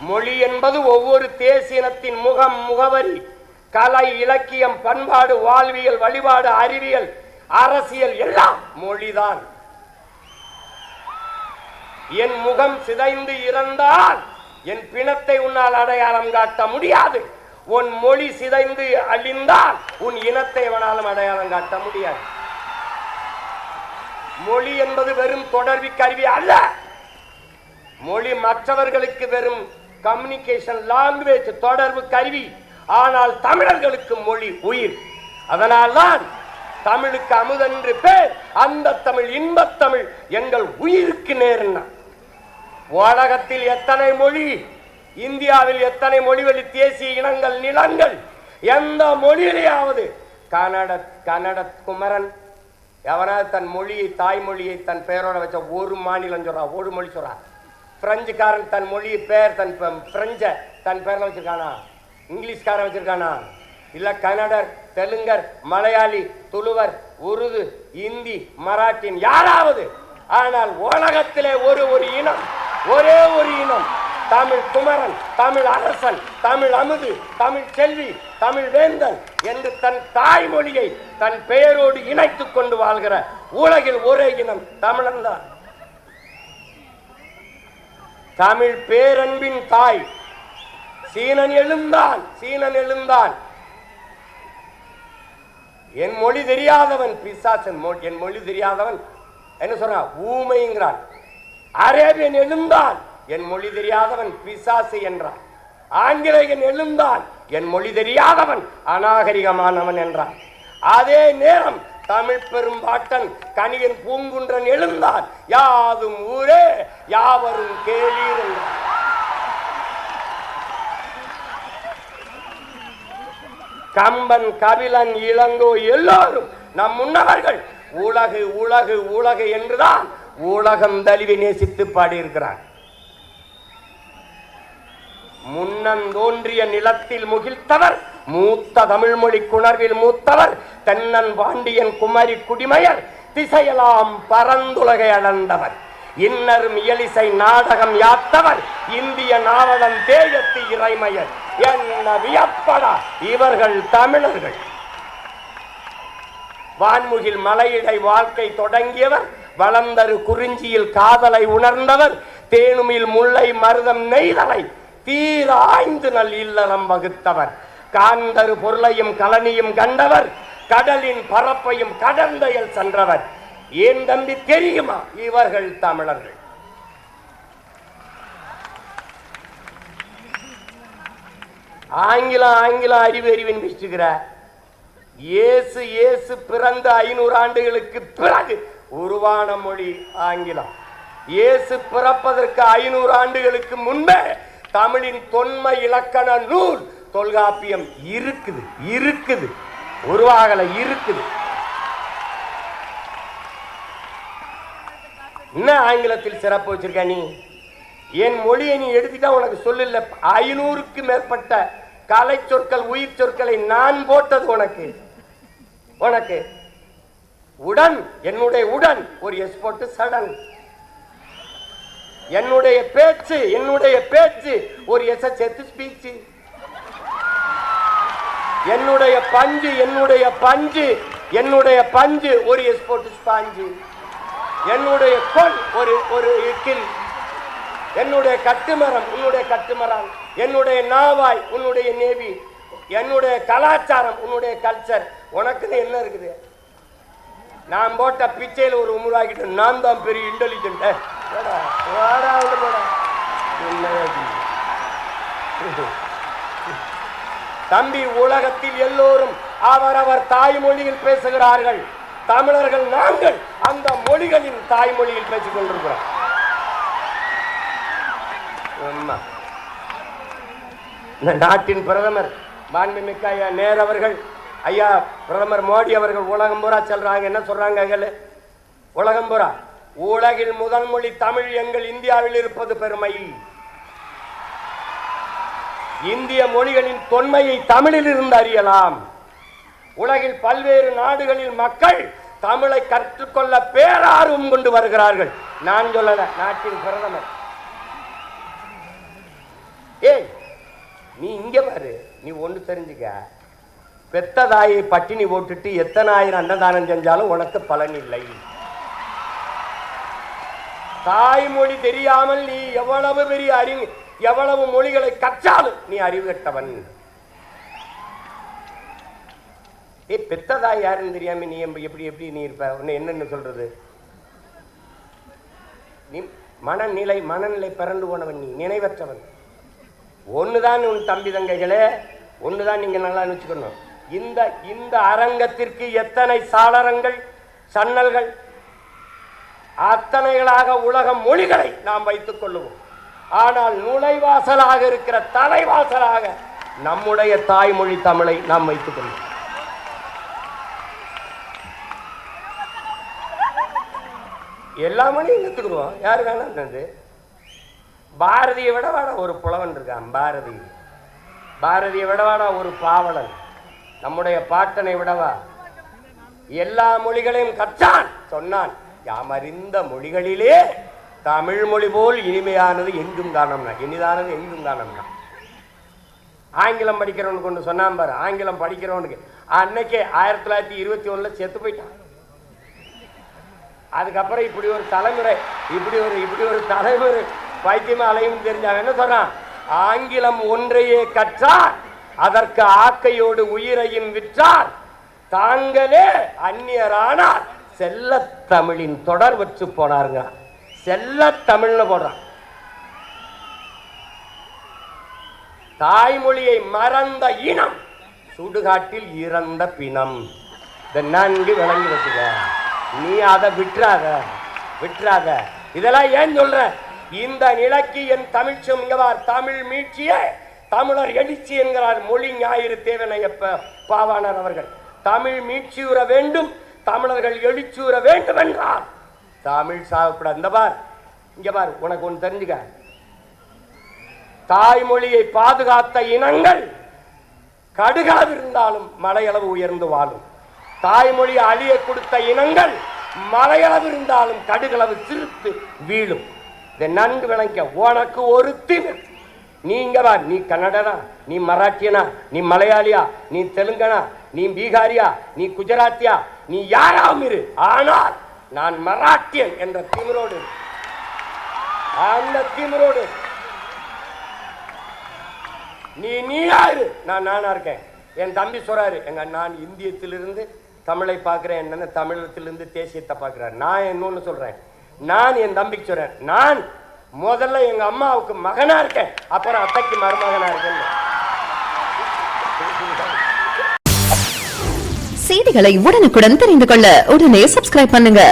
மொழி என்பது ஒவ்வொரு தேசியத்தின் முகம், முகவரி, கலை, இலக்கியம், பண்பாடு, வாழ்வியல், வழிபாடு, அறிவியல், அரசியல் எல்லாம் மொழிதான். என் முகம் சிதைந்து இறந்தால் என் பிணத்தை உன்னால் அடையாளம் காட்ட முடியாது. உன் மொழி சிதைந்து அழிந்தால் உன் இனத்தை எவனாலும் அடையாளம் காட்ட முடியாது. மொழி என்பது வெறும் தொடர்பு கருவி அல்ல. மொழி மற்றவர்களுக்கு வெறும் கம்யூனிகேஷன் லாங்குவேஜ், தொடர்பு கருவி. ஆனால் தமிழர்களுக்கு மொழி உயிர். அதனால்தான் தமிழுக்கு அமுதென்று பேர். அந்த தமிழ் இன்பத் தமிழ் எங்கள் உயிருக்கு நேர்னா. உலகத்தில் எத்தனை மொழி, இந்தியாவில் எத்தனை மொழிவழி தேசிய இனங்கள், நிலங்கள், எந்த மொழியிலேயாவது கன்னட குமரன் எவனாவது தன் மொழியை, தாய்மொழியை தன் பெயரோட வச்ச ஒரு மாநிலம் சொல்றா, ஒரு மொழி சொல்றா. பிரெஞ்சுக்காரன் தன் மொழி பேர், தன் பிரெஞ்ச தன் பேர்ல வச்சிருக்கானா? இங்கிலீஷ்காரன் வச்சிருக்கானா? இல்ல கன்னடர், தெலுங்கர், மலையாளி, துளுவர், உருது, இந்தி, மராட்டின் யாராவது? ஆனால் உலகத்திலே ஒரு இனம், ஒரே ஒரு இனம், தமிழ் குமரன், தமிழ் அரசன், தமிழ் அமுது, தமிழ் செல்வி, தமிழ் வேந்தன் என்று தன் தாய்மொழியை தன் பெயரோடு இணைத்துக் கொண்டு வாழ்கிற உலகில் ஒரே இனம் தமிழன் தான். தமிழ் பேரன்பின் தாய். சீனன் எழுந்தான். என் மொழி தெரியாதவன் பிசாசன். என் மொழி தெரியாதவன் என்ன சொல்றான்? ஊமைங்கிறான். அரேபியன் எழுந்தான், என் மொழி தெரியாதவன் பிசாசு என்றான். ஆங்கிலேயன் எழுந்தான், என் மொழி தெரியாதவன் அநாகரிகமானவன் என்றான். அதே நேரம் தமிழ் பெரும்பாட்டன் கணியன் பூங்குன்றன் எழுந்தான், யாதும் ஊரே யாவரும் கேளீர் என்றான். கம்பன், கபிலன், இளங்கோ எல்லோரும் நம் முன்னவர்கள் உலகு உலகு உலகு என்றுதான் உலகம் தழுவி நேசித்து பாடியிருக்கிறார். முன்னந்தோன்றிய நிலத்தில் முகிழ்த்தவர், மூத்த தமிழ் மொழி குணர்வில் மூத்தவர், தென்னன் பாண்டியன் குமரி குடிமையர், திசையெல்லாம் பரந்துலகை அளந்தவர், இன்னரும் இயலிசை நாடகம் யாத்தவர், இந்திய நாவலம் தேயத்து இறைமையர். என்ன வியப்படா இவர்கள் தமிழர்கள். வான்முகில் மலையிடை வாழ்க்கை தொடங்கியவர், வளர்ந்தரு குறிஞ்சியில் காதலை உணர்ந்தவர், தேனுமில் முல்லை மருதம் நெய்தலை தீர ஆய்ந்து நல் இல்லறம் வகுத்தவர், காந்தரு பொருளையும் கலனியும் கண்டவர், கடலின் பரப்பையும் கடந்தையில் சென்றவர். ஏன் தம்பி தெரியுமா இவர்கள் தமிழர்கள்? ஆங்கிலம் அறிவின் பேசுகிற இயேசு பிறந்த 500 ஆண்டுகளுக்கு பிறகு உருவான மொழி ஆங்கிலம். இயேசு பிறப்பதற்கு 500 ஆண்டுகளுக்கு முன்பே தமிழின் தொன்மை இலக்கண நூல் தொல்காப்பியம் இருக்குது, உருவாகல இருக்குது. என்ன ஆங்கிலத்தில் சிறப்பு வச்சிருக்க நீ? என் மொழியை நீ எடுத்துட்டா உனக்கு சொல்லல. 500க்கு மேற்பட்ட கலை சொற்கள், உயிர் சொற்களை நான் போட்டது உனக்கு உடன். என்னுடைய உடன் ஒரு எஸ் போட்டு சடன். என்னுடைய பேச்சு ஒரு எஸ் சேர்த்து ஸ்பீச். என்னுடைய பஞ்சு ஒரு எஸ் போட்டு ஸ்பாஞ்சு. என்னுடைய கொல் ஒரு இக்கில். என்னுடைய கட்டுமரம் உன்னுடைய கட்டுமரம். என்னுடைய நாவாய் உன்னுடைய நேவி. என்னுடைய கலாச்சாரம் உன்னுடைய கல்ச்சர். உனக்குன்னு என்ன இருக்குது? நான் போட்ட பிச்சையில் ஒரு உருவாக்கிட்டு நான் தான் பெரிய இன்டெலிஜென்ட். தம்பி, உலகத்தில் எல்லோரும் அவரவர் தாய்மொழியில் பேசுகிறார்கள். தமிழர்கள் நாங்கள் அந்த மொழிகளின் தாய்மொழியில் பேசிக் கொண்டிருக்கிறோம். இந்த நாட்டின் பிரதமர் மாண்புமிக்க ஐயா நேரு அவர்கள், ஐயா பிரதமர் மோடி அவர்கள் உலகம் பூரா செல்றாங்க. என்ன சொல்றாங்க? உலகம் பூரா உலகில் முதல் மொழி தமிழ் எங்கள் இந்தியாவில் இருப்பது பெருமை. இந்திய மொழிகளின் தொன்மையை தமிழில் இருந்து அறியலாம். உலகில் பல்வேறு நாடுகளில் மக்கள் தமிழை கற்றுக்கொள்ள பேரார்வம் கொண்டு வருகிறார்கள். நான் சொல்லல, நாட்டின் பிரதமர். நீ இங்க பாரு, நீ ஒண்ணு தெரிஞ்சுக்க, பெத்த தாயை பட்டினி போட்டுட்டு எத்தனை ஆயிரம் அன்னதானம் செஞ்சாலும் உனக்கு பலன் இல்லை. தாய்மொழி தெரியாமல் நீ எவ்வளவு பெரிய எவ்வளவு மொழிகளை கற்றாலும் நீ அறிவு கட்டவன். பெத்த தாய் யாருன்னு தெரியாம நீ எப்படி எப்படி நீ இருப்ப? உன்னை என்னன்னு சொல்றது? நீ மனநிலை பிறண்டு போனவன், நீ நினைவற்றவன். ஒண்ணுதான் உன் தம்பி தங்கைகளே, ஒண்ணுதான் நீங்க நல்லா நினைச்சுக்கணும். இந்த அரங்கத்திற்கு எத்தனை சாளரங்கள் சன்னல்கள் அத்தனைகளாக உலக மொழிகளை நாம் வைத்துக் கொள்ளுவோம். ஆனால் நுழைவாசலாக இருக்கிற தலைவாசலாக நம்முடைய தாய்மொழி தமிழை நாம் வைத்துக் கொள்வோம். எல்லா மொழியும் கத்துக்குருவோம், யாரு வேணாம். பாரதியை விடவாட ஒரு புலவன் இருக்கான், பாரதியை விடவாடா ஒரு பாவலன், நம்முடைய பாட்டனை விடவா எல்லா மொழிகளையும் கற்றான். சொன்னான், யாம் அறிந்த மொழிகளிலே தமிழ் மொழி போல் இனிமையானது எங்கும் காணோம்னா, இனிதானது எங்கும் காணோம்னா. ஆங்கிலம் படிக்கிறவனுக்கு ஒன்று சொன்னான் பாரு, ஆங்கிலம் படிக்கிறவனுக்கு அன்னைக்கே 1921 செத்து போயிட்டான். அதுக்கப்புறம் இப்படி ஒரு தலைமுறை பைத்தியமா அலையும் தெரிஞ்சாங்க. என்ன சொல்றான்? ஆங்கிலம் ஒன்றையே கற்றார், அதற்கு ஆக்கையோடு உயிரையும் விற்றார், தாங்களே அந்நியரானார், செல்ல தமிழின் தொடர் வச்சு போனாருங்க. செல்ல தமிழ்னு போடுறான். தாய்மொழியை மறந்த இனம் சுடுகாட்டில் இறந்த பிணம். நன்கு விளங்கி வச்சுக்க. நீ அதை விட்டுறாத. இதெல்லாம் ஏன் சொல்ற? இந்த நிலைக்கு என் தமிழ்ச்சம் தமிழ் மீட்சியே தமிழர் எழுச்சி என்கிறார் மொழி ஞாயிறு தேவனையப்ப பாவாணர் அவர்கள். தமிழ் மீட்சியுற வேண்டும், தமிழர்கள் எழுச்சியுற வேண்டும் என்றால் தமிழ் சாகக்கூடாது. இந்த பார், இங்க பார், உனக்கு ஒன்று தெரிஞ்சுக்க. தாய்மொழியை பாதுகாத்த இனங்கள் கடுகளவு இருந்தாலும் மலையளவு உயர்ந்து வாழும். தாய்மொழி அழிய கொடுத்த இனங்கள் மலையளவு இருந்தாலும் கடுகளவு சிரித்து வீழும். இதை நன்கு விளங்க. உனக்கு ஒரு திமிர். நீங்க வா, நீ கன்னடனா, நீ மராட்டியனா, நீ மலையாளியா, நீ தெலுங்கனா, நீ பீகாரியா, நீ குஜராத்தியா, நீ யாராவும் இரு. ஆனால் நான் மராட்டியன் என்ற திமிரோடு, அந்த திமிரோடு நீ யாரு? நானா இருக்கேன். என் தம்பி சொல்றாரு, நான் இந்தியத்திலிருந்து தமிழை பார்க்கிறேன், என்னன்னு தமிழகத்திலிருந்து தேசியத்தை பார்க்கிறார். நான் இன்னொன்னு சொல்றேன், நான் என் தம்பிக்கு சொல்றேன், நான் முதல்ல எங்க அம்மாவுக்கு மகனா இருக்கேன், அப்புறம் அத்தைக்கு மருமகனா இருக்கேன். செய்திகளை உடனுக்குடன் தெரிந்து கொள்ள உடனே சப்ஸ்கிரைப் பண்ணுங்க.